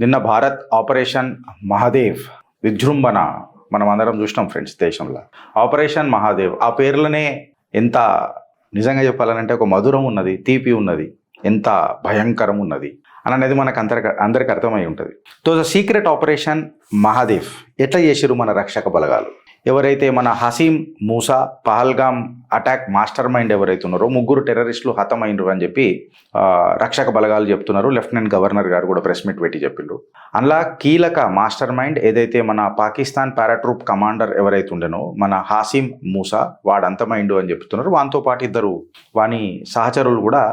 నిన్న భారత్ ఆపరేషన్ మహాదేవ్ విజృంభణ మనం అందరం చూసినాం ఫ్రెండ్స్. దేశంలో ఆపరేషన్ మహాదేవ్ ఆ పేర్లనే ఎంత నిజంగా చెప్పాలనంటే ఒక మధురం ఉన్నది, తీపి ఉన్నది, ఎంత భయంకరం ఉన్నది అనేది మనకు అందరికి అర్థమై ఉంటుంది. తో ద సీక్రెట్ ఆపరేషన్ మహాదేవ్ ఎట్లా చేసిరు మన రక్షక బలగాలు? ఎవరైతే మన Hashim Musa Pahalgam attack mastermind ఎవరైతే ఉన్నారో 3 టెర్రరిస్టులు హతమైనరు అని చెప్పి రక్షక బలగాలు చెప్తున్నారు. లెఫ్టినెంట్ గవర్నర్ గారు కూడా ప్రెస్ మీట్ పెట్టి చెప్పిండ్రు. అందులో కీలక మాస్టర్ మైండ్ ఏదైతే మన పాకిస్తాన్ పారాట్రూప్ కమాండర్ ఎవరైతే ఉండేనో మన హసీం మూసా వాడు అంతమైండు అని చెప్తున్నారు. వానితో పాటు 2 వాని సహచరులు కూడా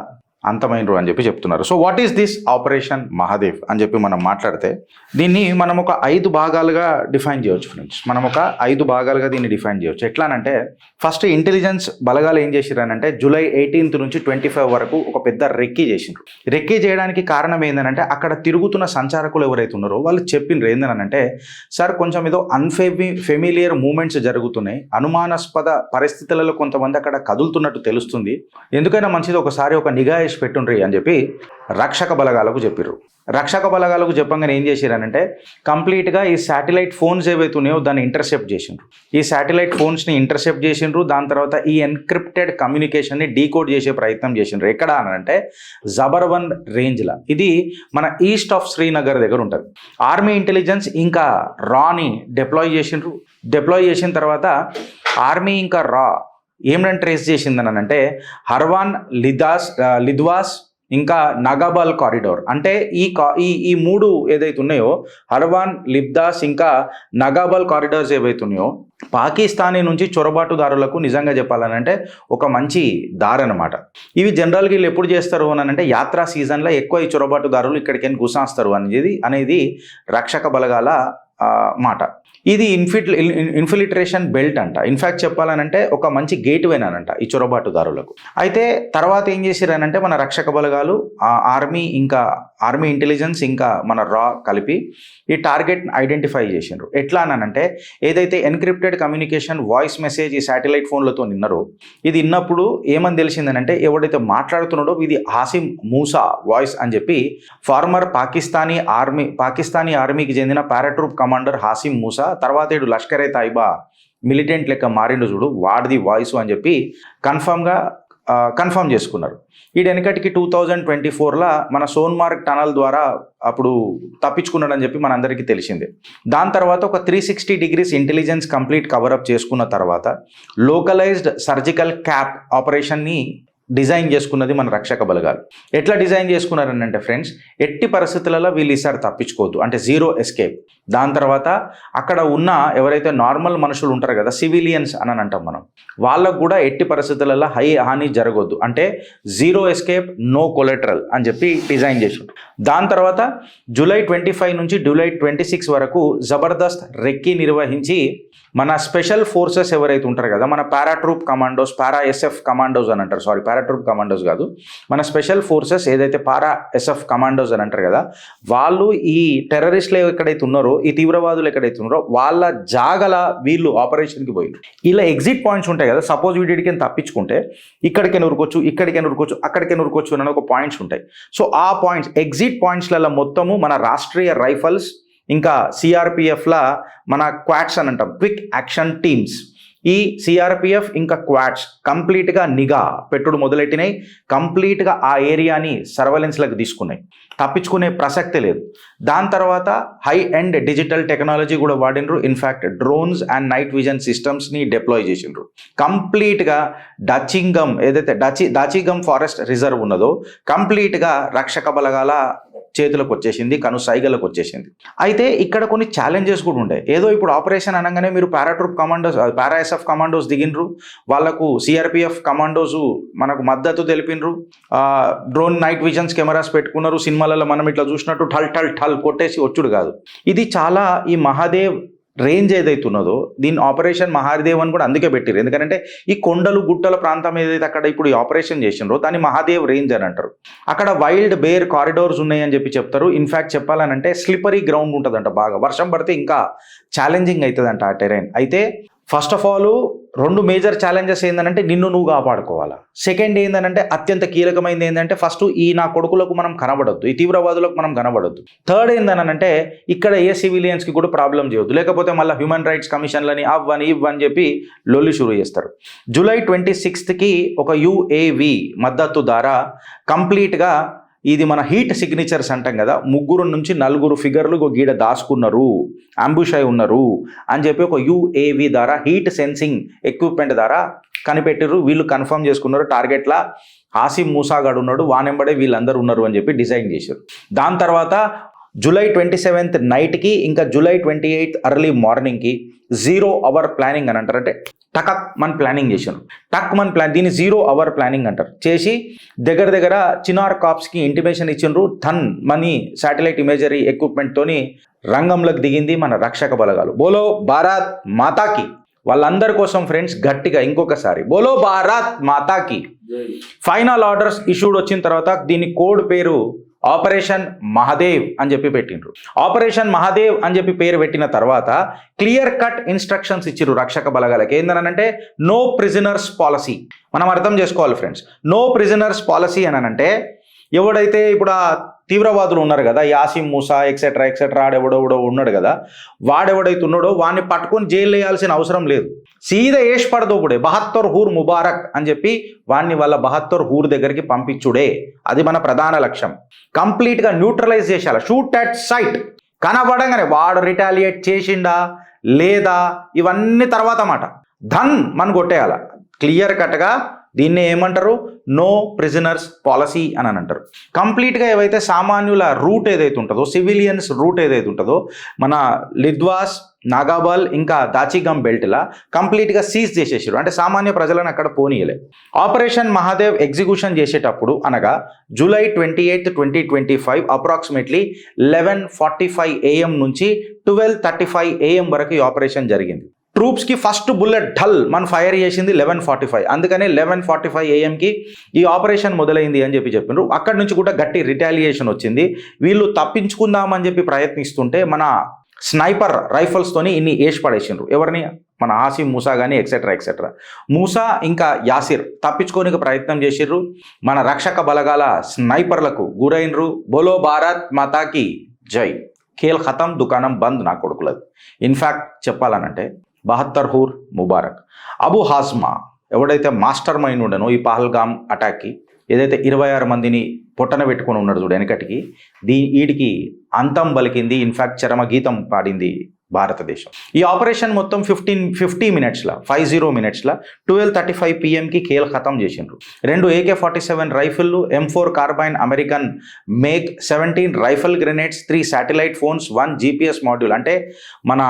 అంతమైనరు అని చెప్పి చెప్తున్నారు. So what is this operation Mahadev అని చెప్పి మనం మాట్లాడితే దీన్ని మనం ఒక 5 భాగాలుగా డిఫైన్ చేయవచ్చు ఫ్రెండ్స్. మనం ఒక 5 భాగాలుగా దీన్ని డిఫైన్ చేయవచ్చు. ఎట్లానంటే ఫస్ట్ ఇంటెలిజెన్స్ బలగాలు ఏం చేసిరనంటే జూలై 18 నుంచి 25 వరకు ఒక పెద్ద రెక్కీ చేసిండ్రు. రెక్కీ చేయడానికి కారణం ఏంటంటే అక్కడ తిరుగుతున్న సంచారకులు ఎవరైతే ఉన్నారో వాళ్ళు చెప్పిండ్రు ఏంటనంటే, సార్ కొంచెం ఏదో ఫెమిలియర్ మూమెంట్స్ జరుగుతున్నాయి, అనుమానాస్పద పరిస్థితులలో కొంతమంది అక్కడ కదులుతున్నట్టు తెలుస్తుంది, ఎందుకైనా మంచిది ఒకసారి ఒక నిఘా పెట్టుండ్రి అని చెప్పి రక్షక బలగాలకు చెప్పిర్రు. రక్షక బలగాలకు చెప్పంగానే ఏం చేసిరనంటే కంప్లీట్గా ఈ శాటిలైట్ ఫోన్స్ ఏవైతే ఉన్నాయో దాన్ని ఇంటర్సెప్ట్ చేసిండ్రు. ఈ శాటిలైట్ ఫోన్స్ని ఇంటర్సెప్ట్ చేసిండ్రు. దాని తర్వాత ఈ ఎన్క్రిప్టెడ్ కమ్యూనికేషన్ని డీకోడ్ చేసే ప్రయత్నం చేసిండ్రు. ఎక్కడ అనంటే జబర్వన్ రేంజ్లో, ఇది మన ఈస్ట్ ఆఫ్ శ్రీనగర్ దగ్గర ఉంటుంది. ఆర్మీ ఇంటెలిజెన్స్ ఇంకా రాని డిప్లాయ్ చేసిండ్రు. డిప్లాయ్ చేసిన తర్వాత ఆర్మీ ఇంకా రా ఏమిటని ట్రేస్ చేసిందని అంటే హర్వాన్ లిద్వాస్ ఇంకా నగాబాల్ కారిడోర్, అంటే ఈ 3 ఏదైతే ఉన్నాయో హర్వాన్, లిబ్దాస్ ఇంకా నగాబాల్ కారిడోర్స్ ఏవైతే ఉన్నాయో పాకిస్తానీ నుంచి చొరబాటుదారులకు నిజంగా చెప్పాలనంటే ఒక మంచి దారి అనమాట. ఇవి జనరల్గా వీళ్ళు ఎప్పుడు చేస్తారు అని అంటే యాత్రా సీజన్లో ఎక్కువ ఈ చొరబాటుదారులు ఇక్కడికి గుసాస్తారు అనేది రక్షక బలగాల మాట. ఇది ఇన్ఫిల్ట్రేషన్ బెల్ట్ అంట. ఇన్ఫ్యాక్ట్ చెప్పాలనంటే ఒక మంచి గేట్ వేనంట ఈ చొరబాటుదారులకు. అయితే తర్వాత ఏం చేసిరనంటే మన రక్షక బలగాలు ఆర్మీ ఇంటెలిజెన్స్ ఇంకా మన రా కలిపి ఈ టార్గెట్ ఐడెంటిఫై చేసిండ్రు. ఎట్లా అనంటే ఏదైతే ఎన్క్రిప్టెడ్ కమ్యూనికేషన్ వాయిస్ మెసేజ్ ఈ శాటిలైట్ ఫోన్లతో విన్నారో ఇది విన్నప్పుడు ఏమని తెలిసిందనంటే ఎవడైతే మాట్లాడుతున్నాడో ఇది హసీం మూసా వాయిస్ అని చెప్పి ఫార్మర్ పాకిస్తానీ ఆర్మీకి చెందిన పారాట్రూప్ కమాండర్ హసీం మూసా, తర్వాత ఇడు లష్కరే తైబా మిలిటెంట్ లెక్క మారిండు చూడు వాడిది వాయిస్ అని చెప్పి కన్ఫర్మ్ చేసుకున్నారు. ఈ వెనకటికి 2024లో మన సోన్మార్గ్ టనల్ ద్వారా అప్పుడు తప్పించుకున్నాడని చెప్పి మనందరికీ తెలిసిందే. దాని తర్వాత ఒక 360 డిగ్రీస్ ఇంటెలిజెన్స్ కంప్లీట్ కవరప్ చేసుకున్న తర్వాత లోకలైజ్డ్ సర్జికల్ క్యాప్ ఆపరేషన్ని డిజైన్ చేసుకున్నది మన రక్షక బలగాలు. ఎట్లా డిజైన్ చేసుకున్నారనంటే ఫ్రెండ్స్, ఎట్టి పరిస్థితులలో వీళ్ళు ఈసారి తప్పించుకోవద్దు, అంటే జీరో ఎస్కేప్. దాని తర్వాత అక్కడ ఉన్న ఎవరైతే నార్మల్ మనుషులు ఉంటారు కదా, సివిలియన్స్ అని అంటాం మనం, వాళ్ళకు కూడా ఎట్టి పరిస్థితులలో హాని జరగొద్దు, అంటే జీరో ఎస్కేప్ నో కొలెటరల్ అని చెప్పి డిజైన్ చేసిండ్రు. దాని తర్వాత జూలై 25 నుంచి జూలై 26 వరకు జబర్దస్త్ రెక్కీ నిర్వహించి మన స్పెషల్ ఫోర్సెస్ ఎవరైతే ఉంటారు కదా, మన పారాట్రూప్ కమాండోస్, SF కమాండోస్ అని అంటారు, సారీ పారాట్రూప్ కమాండోస్ కాదు, మన స్పెషల్ ఫోర్సెస్ ఏదైతే SF కమాండోస్ అని అంటారు కదా, వాళ్ళు ఈ టెర్రరిస్టులు ఎక్కడైతే ఉన్నారో, ఈ తీవ్రవాదులు ఎక్కడైతే ఉన్నారో వాళ్ళ జాగల వీళ్ళు ఆపరేషన్కి పోయిండ్రు. ఇలా ఎగ్జిట్ పాయింట్స్ ఉంటాయి కదా, సపోజ్ వీడికి తప్పించుకుంటే ఇక్కడికే నూరుకోవచ్చు, ఇక్కడికే నూరుకోవచ్చు, అక్కడికే నూరుకోవచ్చు అని ఒక పాయింట్స్ ఉంటాయి. సో ఆ పాయింట్స్ ఎగ్జిట్ పాయింట్స్లలో మొత్తము మన రాష్ట్రీయ రైఫల్స్ ఇంకా సిఆర్పిఎఫ్లా మన క్వాడ్స్ అని అంటాం, క్విక్ యాక్షన్ టీమ్స్, ఈ సిఆర్పిఎఫ్ ఇంకా క్వాడ్స్ కంప్లీట్గా నిఘా పెట్టుడు మొదలెట్టినాయి. కంప్లీట్గా ఆ ఏరియాని సర్వలెన్స్లకు తీసుకున్నాయి, తప్పించుకునే ప్రసక్తే లేదు. దాని తర్వాత హై ఎండ్ డిజిటల్ టెక్నాలజీ కూడా వాడినరు. In fact drones and night vision సిస్టమ్స్ని డిప్లాయ్ చేసిండ్రు. కంప్లీట్గా దాచిగమ్ ఫారెస్ట్ రిజర్వ్ ఉన్నదో కంప్లీట్గా రక్షక బలగాల చేతులకు వచ్చేసింది, కనుసైగలకు వచ్చేసింది. అయితే ఇక్కడ కొన్ని ఛాలెంజెస్ కూడా ఉంటాయి. ఏదో ఇప్పుడు ఆపరేషన్ అనగానే మీరు పారాట్రూప్ కమాండోస్, SF కమాండోస్ దిగినరు, వాళ్ళకు సిఆర్పిఎఫ్ కమాండోస్ మనకు మద్దతు తెలిపినరు, డ్రోన్ నైట్ విజన్స్ కెమెరాస్ పెట్టుకున్నారు. సినిమాలలో మనం ఇట్లా చూసినట్టు ఠల్ కొట్టేసి వచ్చుడు కాదు. ఇది చాలా ఈ మహాదేవ్ రేంజ్ ఏదైతే ఉన్నదో దీన్ని ఆపరేషన్ మహాదేవ్ అని కూడా అందుకే పెట్టారు. ఎందుకంటే ఈ కొండలు గుట్టల ప్రాంతం ఏదైతే అక్కడ ఇప్పుడు ఈ ఆపరేషన్ చేసినారో దాన్ని మహాదేవ్ రేంజ్ అని అంటారు. అక్కడ వైల్డ్ బేర్ కారిడోర్స్ ఉన్నాయని చెప్పి చెప్తారు. ఇన్ఫ్యాక్ట్ చెప్పాలనంటే స్లిపరీ గ్రౌండ్ ఉంటుందంట, బాగా వర్షం పడితే ఇంకా ఛాలెంజింగ్ అవుతుందంట ఆ టెరైన్. అయితే first of all 2 major challenges ఏంటంటే నిన్ను నువ్వు కాపాడుకోవాలా. సెకండ్ ఏంటంటే అత్యంత కీలకమైనది ఏంటంటే ఫస్ట్ ఈ నా కొడుకులకు మనం కనబడొద్దు, ఈ తీవ్రవాదులకు మనం కనబడొద్దు. థర్డ్ ఏంటంటే ఇక్కడ ఏ సివిలియన్స్కి కూడా ప్రాబ్లం చేయొద్దు, లేకపోతే మళ్ళీ హ్యూమన్ రైట్స్ కమిషన్లని అవ్వని ఇవ్వని చెప్పి లొల్లి షురూ చేస్తారు. జూలై 26కి ఒక UAV మద్దతు ద్వారా కంప్లీట్గా ఇది మన హీట్ సిగ్నేచర్స్ అంటాం కదా, 3 నుంచి 4 ఫిగర్లు గీడ దాచుకున్నారు, అంబుష్ అయి ఉన్నారు అని చెప్పి ఒక UAV ద్వారా హీట్ సెన్సింగ్ ఎక్విప్మెంట్ ద్వారా కనిపెట్టారు. వీళ్ళు కన్ఫర్మ్ చేసుకున్నారు టార్గెట్లా ఆసిమ్ మూసాగాడు ఉన్నాడు, వానెంబడే వీళ్ళందరూ ఉన్నారు అని చెప్పి డిజైన్ చేశారు. దాని తర్వాత జూలై 27th నైట్కి ఇంకా జూలై 28th ఎర్లీ మార్నింగ్కి 0 hour ప్లానింగ్ అని అంటారు. అంటే టక్ మన్ ప్లానింగ్ చేశాను, దీన్ని 0 hour ప్లానింగ్ అంటారు. చేసి దగ్గర చినార్ కాప్స్కి ఇంటిమేషన్ ఇచ్చిండ్రు. టన్ మనీ శాటిలైట్ ఇమేజరీ ఎక్విప్మెంట్తోని రంగంలోకి దిగింది మన రక్షక బలగాలు. బోలో భారత్ మాతాకి. వాళ్ళందరి కోసం ఫ్రెండ్స్ గట్టిగా ఇంకొకసారి బోలో భారత్ మాతాకి. ఫైనల్ ఆర్డర్స్ ఇష్యూడ్ వచ్చిన తర్వాత దీని కోడ్ పేరు ఆపరేషన్ మహాదేవ్ అని చెప్పి పెట్టిండ్రు. ఆపరేషన్ మహాదేవ్ అని చెప్పి పేరు పెట్టిన తర్వాత క్లియర్ కట్ ఇన్స్ట్రక్షన్స్ ఇచ్చిర్రు రక్షక బలగాలకి. ఏందనంటే నో ప్రిజనర్స్ పాలసీ. మనం అర్థం చేసుకోవాలి ఫ్రెండ్స్, నో ప్రిజనర్స్ పాలసీ అని అంటే ఎవడైతే ఇప్పుడు ఆ తీవ్రవాదులు ఉన్నారు కదా, యాసిమ్ మూసా ఎక్సెట్రా ఆడెవడెవడో ఉన్నాడు కదా, వాడెవడైతే ఉన్నాడో వాడిని పట్టుకొని జైలు వేయాల్సిన అవసరం లేదు. సీదా ఏష్ పడదోపుడే 72 హూర్ ముబారక్ అని చెప్పి వాడిని వాళ్ళ 72 హూర్ దగ్గరికి పంపించుడే. అది మన ప్రధాన లక్ష్యం. కంప్లీట్గా న్యూట్రలైజ్ చేసేయాలి, షూట్ అట్ సైట్. కనబడంగానే వాడు రిటాలియేట్ చేసిండా లేదా ఇవన్నీ తర్వాత మాట, ధన్ మన కొట్టేయాల. క్లియర్ కట్గా దీన్ని ఏమంటారు, నో ప్రిజనర్స్ పాలసీ అని అంటారు. కంప్లీట్గా ఏవైతే సామాన్యుల రూట్ ఏదైతే ఉంటుందో, సివిలియన్స్ రూట్ ఏదైతే ఉంటుందో మన లిద్వాస్, నాగాబల్ ఇంకా దాచిగమ్ బెల్ట్లా కంప్లీట్గా సీజ్ చేసేసారు. అంటే సామాన్య ప్రజలను అక్కడ పోనీయలే. ఆపరేషన్ మహాదేవ్ ఎగ్జిక్యూషన్ చేసేటప్పుడు అనగా జూలై 28th 2025 అప్రాక్సిమేట్లీ 11:45 AM నుంచి 12:35 AM వరకు ఈ ఆపరేషన్ జరిగింది. ట్రూప్స్కి ఫస్ట్ బుల్లెట్ ఢల్ మన ఫైర్ చేసింది 11:45. అందుకనే 11:45 AMకి ఈ ఆపరేషన్ మొదలైంది అని చెప్పినారు. అక్కడి నుంచి కూడా గట్టి రిటాలియేషన్ వచ్చింది. వీళ్ళు తప్పించుకుందామని చెప్పి ప్రయత్నిస్తుంటే మన స్నైపర్ రైఫల్స్తోని ఇన్ని ఏష్ పడేసిండ్రు. ఎవరిని, మన ఆసిమ్ మూసా కానీ ఎక్సెట్రా. మూసా ఇంకా యాసిర్ తప్పించుకోనికి ప్రయత్నం చేసిర్రు. మన రక్షక బలగాల స్నైపర్లకు గురైనరు. బోలో భారత్ మాతాకి జై. ఖేల్ ఖతం, దుకాణం బంద్ నా కొడుకులది. ఇన్ఫ్యాక్ట్ చెప్పాలనంటే 72 హూర్ ముబారక్. అబు హాజ్మా ఎవడైతే మాస్టర్ మైండ్ ఉండనో ఈ పహల్గామ్ అటాక్కి, ఏదైతే 26 మందిని పొట్టన పెట్టుకొని ఉన్నాడు చూడు వెనకటికి, వీడికి అంతం బలికింది. ఇన్ఫ్యాక్ట్ చరమగీతం పాడింది భారతదేశం. ఈ ఆపరేషన్ మొత్తం 50 మినిట్స్లో 12:35 PMకి ఖేల్ ఖతం చేసిండ్రు. 2 AK-47 రైఫిల్లు, M4 carbine American make 17 rifle grenades, 3 satellite phones, 1 GPS module. అంటే మన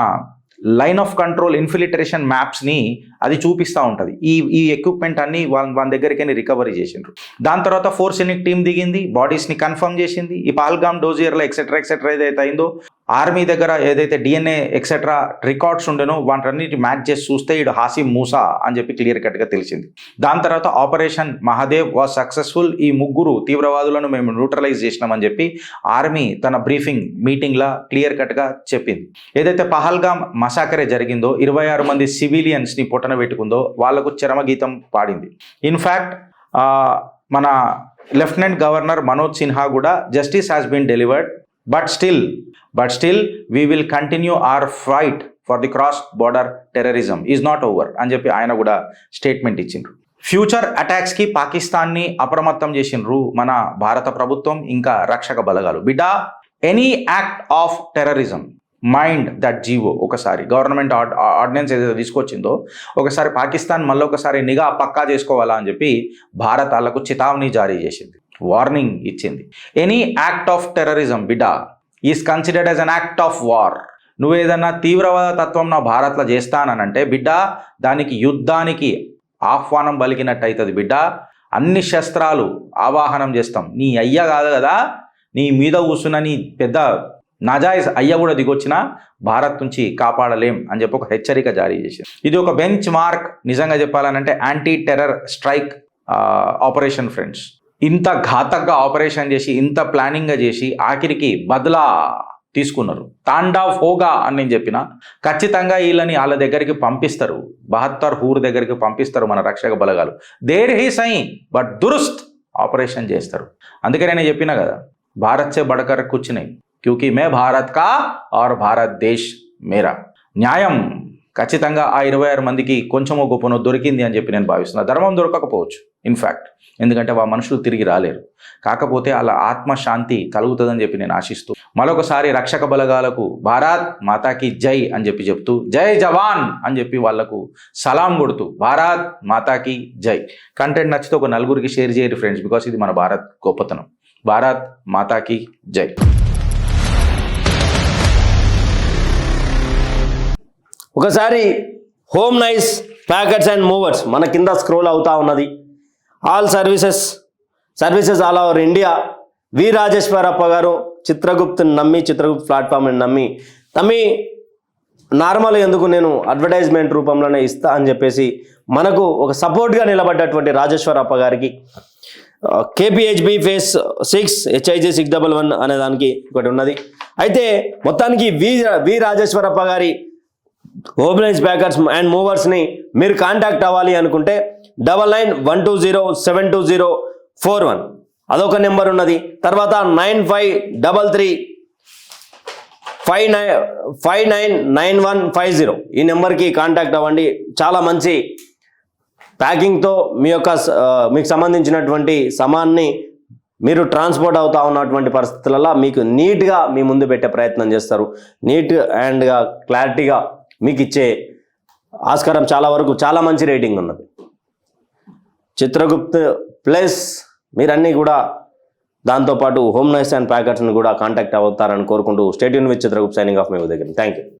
లైన్ ఆఫ్ కంట్రోల్ ఇన్ఫిల్ట్రేషన్ మ్యాప్స్ని అది చూపిస్తూ ఉంటుంది. ఈ ఎక్విప్మెంట్ అన్ని వాళ్ళ దగ్గరికి రికవరీ చేసిండ్రు. దాని తర్వాత ఫోర్సెనిక్ టీం దిగింది, బాడీస్ని కన్ఫర్మ్ చేసింది. ఈ పహల్గామ్ డోజియర్లో ఎక్సెట్రా ఏదైతే అయిందో, ఆర్మీ దగ్గర ఏదైతే DNA ఎక్సెట్రా రికార్డ్స్ ఉండేనో వాటన్నిటి మ్యాచ్ చేసి చూస్తే ఇడు హాసిమ్ మూసా అని చెప్పి క్లియర్ కట్గా తెలిసింది. దాని తర్వాత ఆపరేషన్ మహాదేవ్ వాజ్ సక్సెస్ఫుల్. ఈ 3 తీవ్రవాదులను మేము న్యూట్రలైజ్ చేసినామని చెప్పి ఆర్మీ తన బ్రీఫింగ్ మీటింగ్లో క్లియర్ కట్గా చెప్పింది. ఏదైతే పహల్గామ్ మసాకరే జరిగిందో, 26 మంది సివిలియన్స్ని పొట్టన పెట్టుకుందో వాళ్ళకు చరమగీతం పాడింది. ఇన్ఫ్యాక్ట్ మన లెఫ్టినెంట్ గవర్నర్ మనోజ్ సిన్హా కూడా justice has been delivered but still we will continue our fight for the cross border terrorism is not over అని చెప్పి ఆయన కూడా స్టేట్మెంట్ ఇచ్చిండ్రు. ఫ్యూచర్ అటాక్స్కి పాకిస్తాన్ని అప్రమత్తం చేసిండ్రు మన భారత ప్రభుత్వం ఇంకా రక్షక బలగాలు. బిడ్డా, any act of terrorism mind that GO. ఒకసారి గవర్నమెంట్ ఆర్డినెన్స్ ఏదైతే తీసుకొచ్చిందో ఒకసారి పాకిస్తాన్ మళ్ళీ ఒకసారి నిఘా పక్కా చేసుకోవాలా అని చెప్పి భారత్ వాళ్ళకు చితావని జారీ చేసింది, వార్నింగ్ ఇచ్చింది. ఎనీ యాక్ట్ ఆఫ్ టెర్రరిజం బిడ్డా is considered as an act of war. నువ్వు ఏదన్నా తీవ్రవాద తత్వం నా భారత్లో చేస్తానంటే బిడ్డ దానికి యుద్ధానికి ఆహ్వానం పలికినట్టు అవుతుంది బిడ్డ. అన్ని శస్త్రాలు ఆవాహనం చేస్తాం. నీ అయ్య కాదు కదా, నీ మీద కూర్చున్న నీ పెద్ద నాజాయిజ్ అయ్య కూడా దిగొచ్చినా భారత్ నుంచి కాపాడలేం అని చెప్పి ఒక హెచ్చరిక జారీ చేసింది. ఇది ఒక బెంచ్ మార్క్ నిజంగా చెప్పాలనంటే anti terror strike operation friends. ఇంత ఘాతకంగా ఆపరేషన్ చేసి, ఇంత ప్లానింగ్గా చేసి ఆఖరికి బదులా తీసుకున్నారు. తాండావ్ హోగా అని నేను చెప్పిన, ఖచ్చితంగా వీళ్ళని వాళ్ళ దగ్గరికి పంపిస్తారు, 72 హూర్ దగ్గరికి పంపిస్తారు మన రక్షక బలగాలు. దేర్ హీ సై బట్ దురుస్త్ ఆపరేషన్ చేస్తారు. అందుకే నేను చెప్పిన కదా, భారత్ సే బడకర్ కుచ్ నహీ, క్యూకి మే భారత్ కా और భారత్ దేశ్ మేరా. న్యాయం ఖచ్చితంగా ఆ 26 మందికి కొంచెమో గొప్పనో దొరికింది అని చెప్పి నేను భావిస్తున్నాను. ధర్మం దొరకకపోవచ్చు ఇన్ఫ్యాక్ట్, ఎందుకంటే ఆ మనుషులు తిరిగి రాలేరు. కాకపోతే అలా ఆత్మశాంతి కలుగుతుందని చెప్పి నేను ఆశిస్తూ మరొకసారి రక్షక బలగాలకు భారత్ మాతాకి జై అని చెప్పి చెప్తూ, జై జవాన్ అని చెప్పి వాళ్లకు సలాం కొడుతూ, భారత్ మాతాకి జై. కంటెంట్ నచ్చితే ఒక నలుగురికి షేర్ చేయరు ఫ్రెండ్స్, బికాస్ ఇది మన భారత్ గొప్పతనం. భారత్ మాతాకి జై. ఒకసారి home nice packers and movers మన కింద స్క్రోల్ అవుతా ఉన్నది. All services all over India. V Rajeshwarappa garu Chitragupt నమ్మి, చిత్రగుప్త్ ప్లాట్ఫామ్ని నమ్మి తమ్మి నార్మల్ ఎందుకు నేను అడ్వర్టైజ్మెంట్ రూపంలోనే ఇస్తా అని చెప్పేసి మనకు ఒక సపోర్ట్గా నిలబడ్డటువంటి రాజేశ్వరప్ప గారికి KPHB phase 6 HIJ 611 అనే దానికి ఒకటి ఉన్నది. అయితే మొత్తానికి వి రాజేశ్వరప్ప గారి హోమ్లైన్స్ ప్యాకర్స్ అండ్ మూవర్స్ని మీరు కాంటాక్ట్ అవ్వాలి అనుకుంటే 9912072041 అదొక నెంబర్ ఉన్నది. తర్వాత 9533599150 ఈ నెంబర్కి కాంటాక్ట్ అవ్వండి. చాలా మంచి ప్యాకింగ్తో మీకు సంబంధించినటువంటి సామాన్ని మీరు ట్రాన్స్పోర్ట్ అవుతా ఉన్నటువంటి పరిస్థితులలో మీకు నీట్గా మీ ముందు పెట్టే ప్రయత్నం చేస్తారు. నీట్ అండ్గా క్లారిటీగా మీకు ఇచ్చే ఆస్కారం చాలా మంచి రేటింగ్ ఉన్నది. చిత్రగుప్త్ ప్లస్ మీరన్నీ కూడా దాంతోపాటు హోమ్ నైస్ అండ్ ప్యాకెట్స్ని కూడా కాంటాక్ట్ అవుతారని కోరుకుంటూ stay tune with Chitragupt signing off మీ దగ్గర. Thank you.